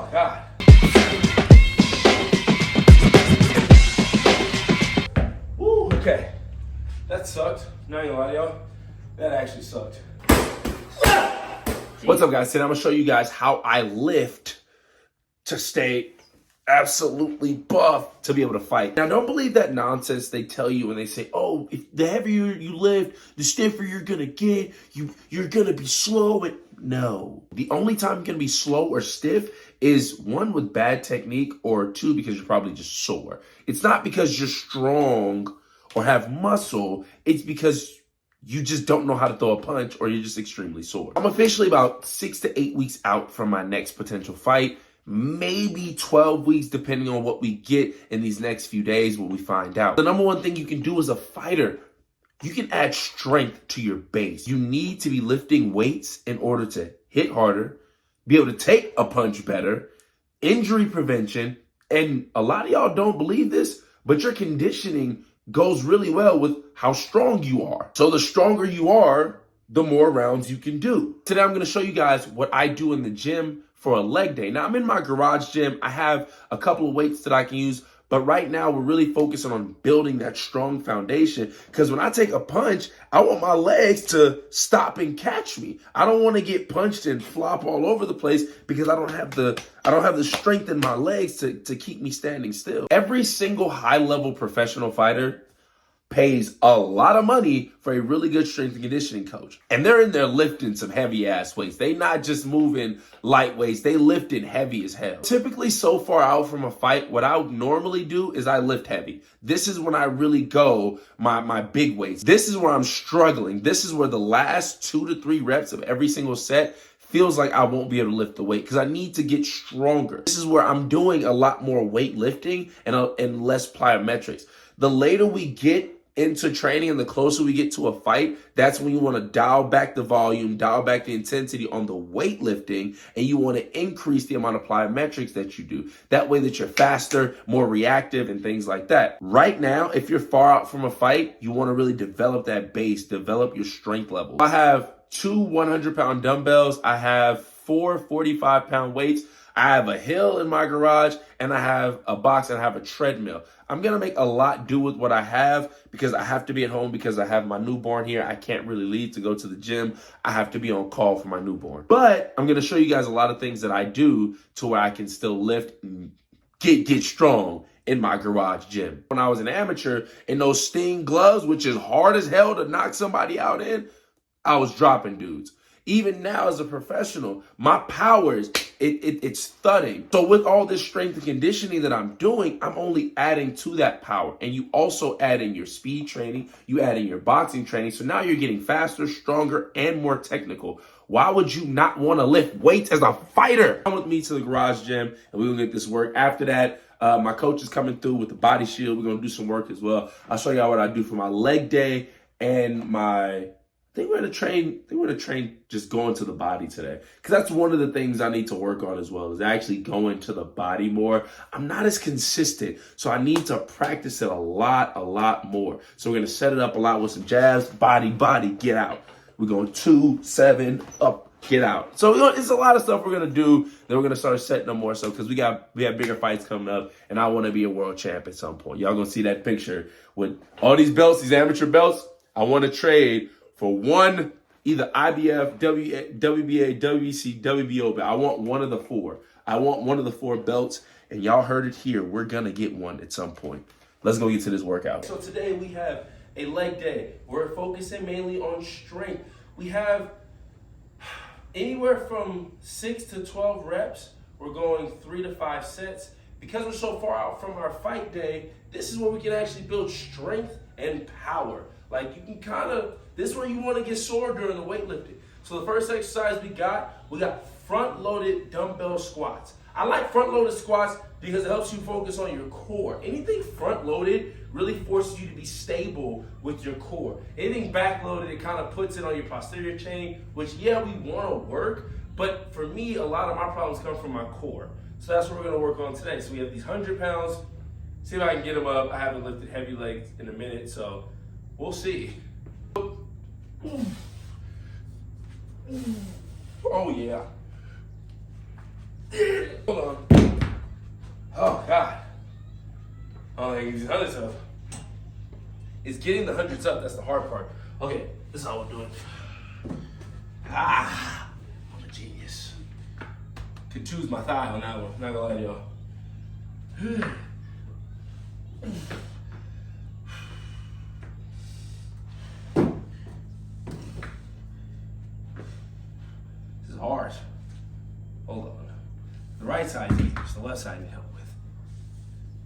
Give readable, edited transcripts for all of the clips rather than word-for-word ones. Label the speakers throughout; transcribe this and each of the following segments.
Speaker 1: Oh, God. Woo, okay. That sucked. Not gonna lie to y'all. That actually sucked. What's up, guys? Today I'm gonna show you guys how I lift to stay absolutely buff to be able to fight. Now, don't believe that nonsense they tell you when they say, oh, if the heavier you lift, the stiffer you're gonna get, you're gonna be slow. No. The only time you're gonna be slow or stiff is one, with bad technique, or two, because you're probably just sore. It's not because you're strong or have muscle, it's because you just don't know how to throw a punch, or you're just extremely sore. I'm officially about 6 to 8 weeks out from my next potential fight. Maybe 12 weeks, depending on what we get in these next few days, what we find out. The number one thing you can do as a fighter, you can add strength to your base. You need to be lifting weights in order to hit harder, be able to take a punch better, injury prevention, and a lot of y'all don't believe this, but your conditioning goes really well with how strong you are. So the stronger you are, the more rounds you can do. Today I'm gonna show you guys what I do in the gym for a leg day. Now, I'm in my garage gym. I have a couple of weights that I can use, but right now we're really focusing on building that strong foundation, because when I take a punch, I want my legs to stop and catch me. I don't want to get punched and flop all over the place because I don't have the strength in my legs to keep me standing still. Every single high-level professional fighter pays a lot of money for a really good strength and conditioning coach. And they're in there lifting some heavy ass weights. They not just moving light weights, they lifting heavy as hell. Typically, so far out from a fight, what I would normally do is I lift heavy. This is when I really go my big weights. This is where I'm struggling. This is where the last 2 to 3 reps of every single set feels like I won't be able to lift the weight because I need to get stronger. This is where I'm doing a lot more weight lifting and less plyometrics. The later we get into training and the closer we get to a fight, that's when you want to dial back the volume, dial back the intensity on the weightlifting, and you want to increase the amount of plyometrics that you do. That way that you're faster, more reactive, and things like that. Right now, if you're far out from a fight, you want to really develop that base, develop your strength level. I have 2 100-pound dumbbells. I have 4 45-pound weights. I have a hill in my garage, and I have a box, and I have a treadmill. I'm going to make a lot do with what I have because I have to be at home because I have my newborn here. I can't really leave to go to the gym. I have to be on call for my newborn. But I'm going to show you guys a lot of things that I do to where I can still lift and get strong in my garage gym. When I was an amateur, in those Sting gloves, which is hard as hell to knock somebody out in, I was dropping dudes. Even now as a professional, my powers, it's thudding. So with all this strength and conditioning that I'm doing, I'm only adding to that power. And you also add in your speed training, you add in your boxing training. So now you're getting faster, stronger, and more technical. Why would you not want to lift weights as a fighter? Come with me to the garage gym and we're gonna get this work. After that, my coach is coming through with the body shield. We're gonna do some work as well. I'll show y'all what I do for my leg day and I think we're gonna train just going to the body today. Because that's one of the things I need to work on as well, is actually going to the body more. I'm not as consistent, so I need to practice it a lot more. So we're gonna set it up a lot with some jabs, body, get out. We're going 2, 7, up, get out. So it's a lot of stuff we're gonna do. Then we're gonna start setting up more so because we have bigger fights coming up, and I want to be a world champ at some point. Y'all gonna see that picture with all these belts, these amateur belts. I want to trade for one, either IBF, WBA, WBC, WBO, but I want one of the 4. I want one of the 4 belts, and y'all heard it here. We're going to get one at some point. Let's go get to this workout. So today we have a leg day. We're focusing mainly on strength. We have anywhere from 6 to 12 reps. We're going 3 to 5 sets. Because we're so far out from our fight day, this is where we can actually build strength and power. Like you can this is where you want to get sore during the weightlifting. So the first exercise we got front-loaded dumbbell squats. I like front-loaded squats because it helps you focus on your core. Anything front-loaded really forces you to be stable with your core. Anything back-loaded, it kind of puts it on your posterior chain, which yeah, we want to work, but for me, a lot of my problems come from my core. So that's what we're going to work on today. So we have these 100 pounds. See if I can get them up. I haven't lifted heavy legs in a minute, so we'll see. Oh yeah. Hold on. I get these hundreds up. It's getting the hundreds up, that's the hard part. Okay, this is how we'll do it. Ah, I'm a genius. Could choose my thigh on that one, not gonna lie to y'all. This is hard. Hold on. The right side is easier, so the left side I need help with.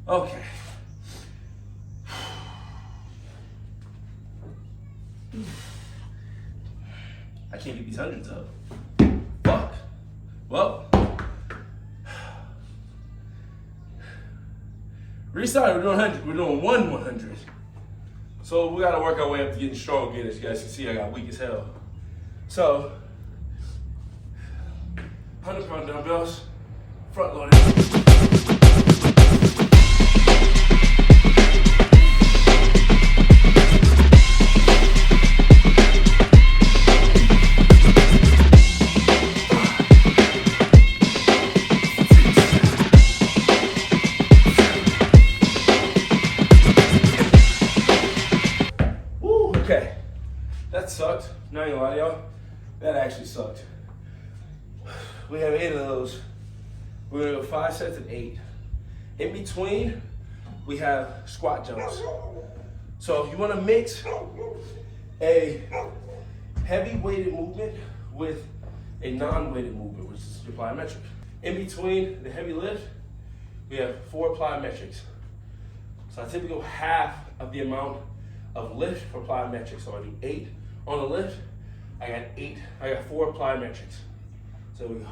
Speaker 1: Okay. I can't get these hundreds up. Fuck. Well. Restart, we're doing 100. We're doing 100. So we gotta work our way up to getting strong again. As you guys can see, I got weak as hell. So, 100-pound dumbbells, front loaded. Okay, that sucked. Not gonna lie to y'all, that actually sucked. We have 8 of those. We're gonna go 5 sets of 8. In between, we have squat jumps. So you wanna mix a heavy weighted movement with a non-weighted movement, which is your plyometric. In between the heavy lift, we have 4 plyometrics. So I typically go half of the amount of lift for plyometrics. So I do 8 on the lift. I got 4 plyometrics. So we go.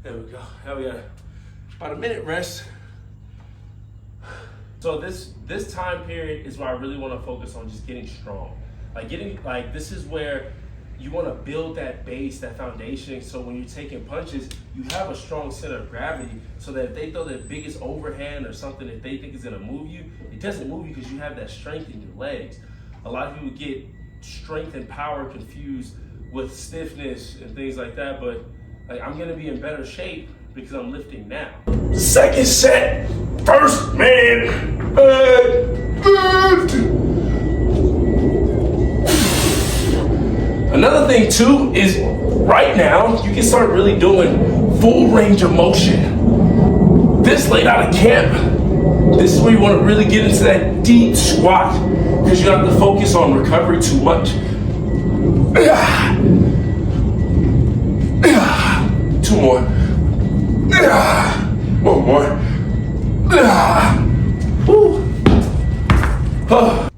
Speaker 1: There we go. Now we got about a minute rest. So this time period is where I really want to focus on just getting strong. This is where you want to build that base, that foundation, so when you're taking punches, you have a strong center of gravity, so that if they throw the biggest overhand or something that they think is going to move you, it doesn't move you because you have that strength in your legs. A lot of people get strength and power confused with stiffness and things like that, but I'm going to be in better shape because I'm lifting now. Second set, first man, lift. Another thing too is right now you can start really doing full range of motion. This late out of camp, this is where you want to really get into that deep squat because you don't have to focus on recovery too much. 2 more. 1 more.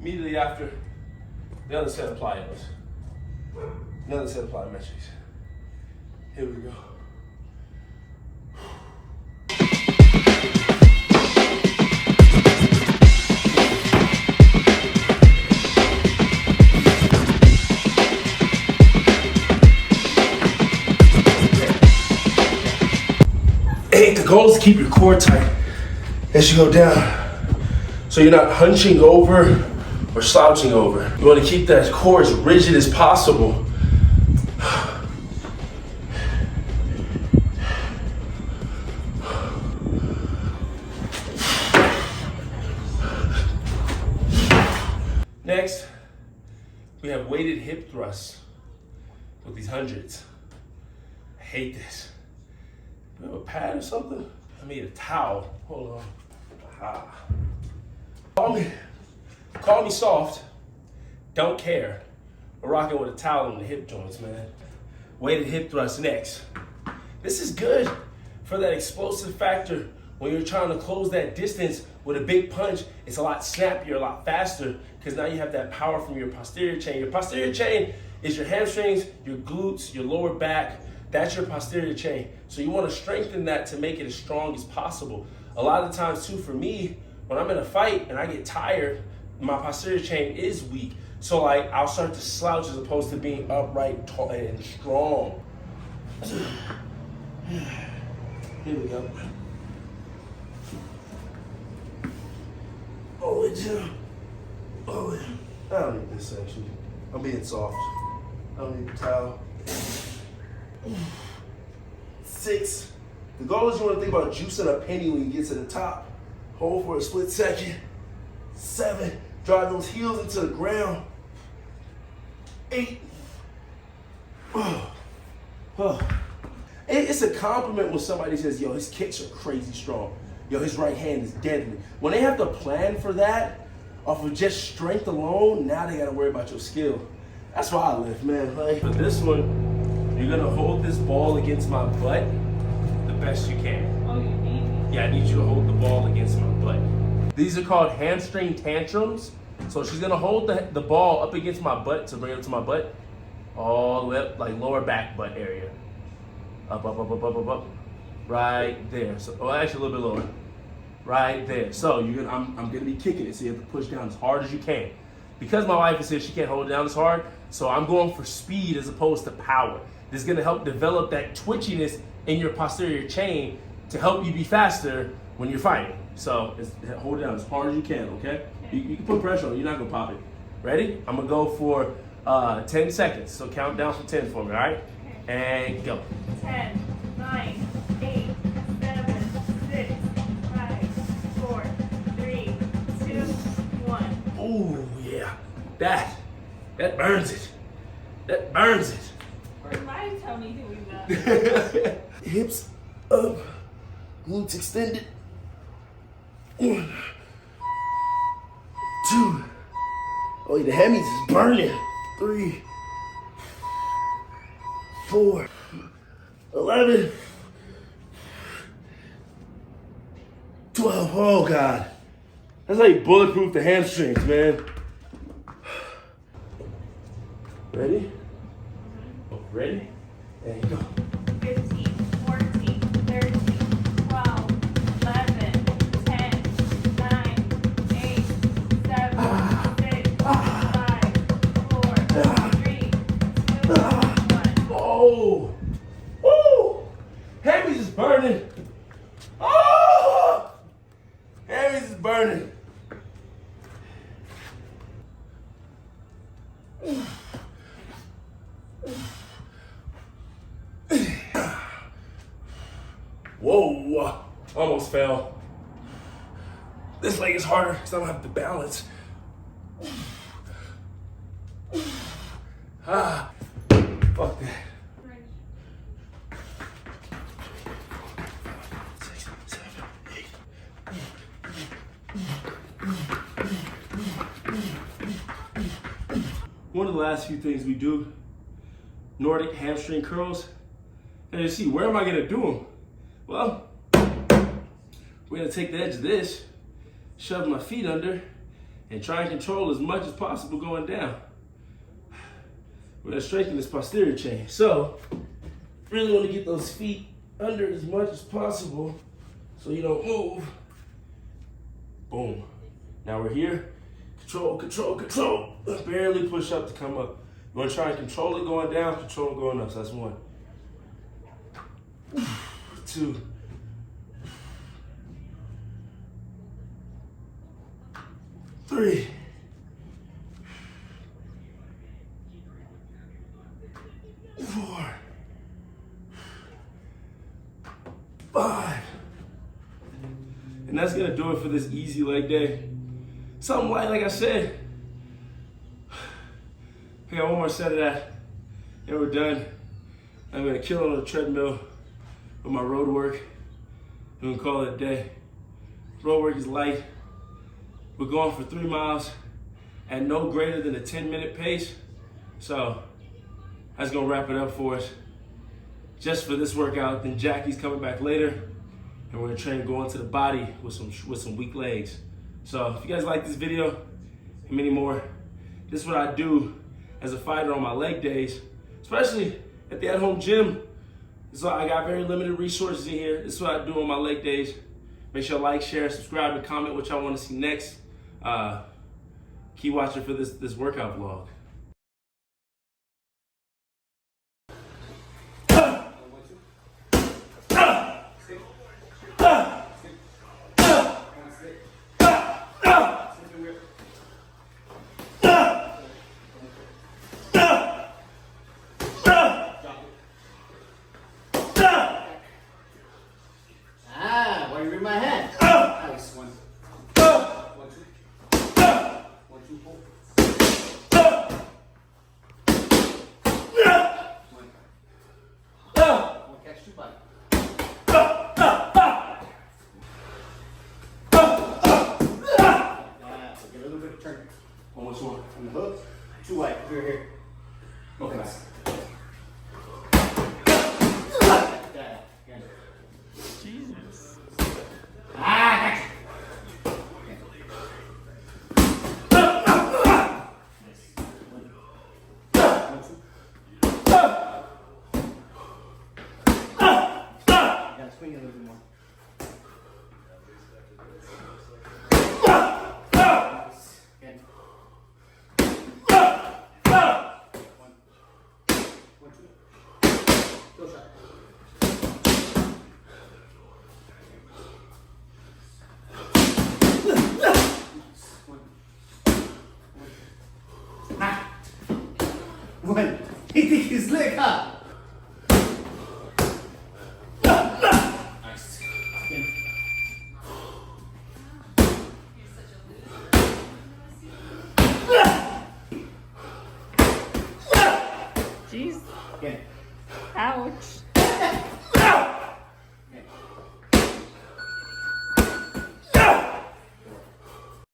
Speaker 1: Immediately after, the other set of plyos. Another set of plyometrics. Here we go. Hey, the goal is to keep your core tight as you go down. So you're not hunching over or slouching over. You want to keep that core as rigid as possible. Next, we have weighted hip thrusts with these hundreds. I hate this. Do you have a pad or something? I need a towel. Hold on. Aha. Call me soft. Don't care. We're rocking with a towel on the hip joints, man. Weighted hip thrust next. This is good for that explosive factor when you're trying to close that distance with a big punch. It's a lot snappier, a lot faster, because now you have that power from your posterior chain. Your posterior chain is your hamstrings, your glutes, your lower back. That's your posterior chain. So you want to strengthen that to make it as strong as possible. A lot of the times too, for me, when I'm in a fight and I get tired, my posterior chain is weak. So I'll start to slouch as opposed to being upright, tall, and strong. Here we go. All the way down. All the way down.
Speaker 2: I don't need this actually. I'm being soft. I don't need the towel. 6. The goal is you want to think about juicing a penny when you get to the top. Hold for a split second. 7. Drive those heels into the ground. 8. It's a compliment when somebody says, yo, his kicks are crazy strong. Yo, his right hand is deadly. When they have to plan for that, off of just strength alone, now they gotta worry about your skill. That's why I lift, man. Like, for this one, you're gonna hold this ball against my butt the best you can.
Speaker 3: Oh, you need me?
Speaker 2: Yeah, I need you to hold the ball against my butt. These are called hamstring tantrums. So she's gonna hold the ball up against my butt to bring it up to my butt, all the way up, like lower back butt area. Up, up, up, up, up, up, up. Right there. So, oh, actually a little bit lower. Right there. So I'm gonna be kicking it, so you have to push down as hard as you can. Because my wife is here, she can't hold it down as hard, so I'm going for speed as opposed to power. This is gonna help develop that twitchiness in your posterior chain to help you be faster when you're fighting. So hold it down as hard as you can, okay? You can put pressure on it, you're not gonna pop it. Ready? I'm gonna go for 10 seconds. So count down from 10 for me, all right?
Speaker 3: Okay.
Speaker 2: And go.
Speaker 3: 10, 9, 8, 7, 6, 5, 4, 3, 2, 1.
Speaker 2: Oh yeah, that burns it. That burns it.
Speaker 3: Why tell me doing that?
Speaker 2: Hips up, glutes extended. 1, 2. Oh, the hemis is burning. 3, 4, 11, 12. Oh God, that's how you bulletproof the hamstrings, man. Ready? Ready? And go.
Speaker 3: 15, 14, 13, 12, 11, 10, 9, 8, 7, 6, 5, 4, 3, 2, 1.
Speaker 2: Oh! Woo! Hammies is burning. Oh! Hammies is burning. Whoa! Almost fell. This leg is harder because I don't have the balance. Ah, fuck that. 6, 7, 8. One of the last few things we do, Nordic hamstring curls. And you see, where am I gonna do them? Well, we're gonna take the edge of this, shove my feet under, and try and control as much as possible going down. We're gonna strengthen this posterior chain. So, really wanna get those feet under as much as possible so you don't move. Boom. Now we're here. Control, control, control. Barely push up to come up. You wanna try and control it going down, control it going up. So that's 1. 2. 3. 4. 5. And that's gonna do it for this easy leg day. Something light, like I said. I got one more set of that, and we're done. I'm gonna kill it on the treadmill with my road work, and we'll call it a day. Road work is light. We're going for 3 miles at no greater than a 10-minute pace. So that's gonna wrap it up for us just for this workout. Then Jackie's coming back later, and we're gonna train going to the body with some weak legs. So if you guys like this video and many more, this is what I do as a fighter on my leg days, especially at the at-home gym. So I got very limited resources in here. This is what I do on my leg days. Make sure to like, share, subscribe, and comment what y'all want to see next. Keep watching for this workout vlog.
Speaker 4: Catch two bite. Get a little bit of turn.
Speaker 2: On which one?
Speaker 4: On the hook. Two white. Here, here.
Speaker 2: Okay.
Speaker 3: Jesus.
Speaker 4: Ah, gotcha. Gotta swing it a little bit more. Again. One, two. Go shot. One. He think he's slick, huh? Nice. Again.
Speaker 3: Jeez.
Speaker 4: Again.
Speaker 3: Ouch.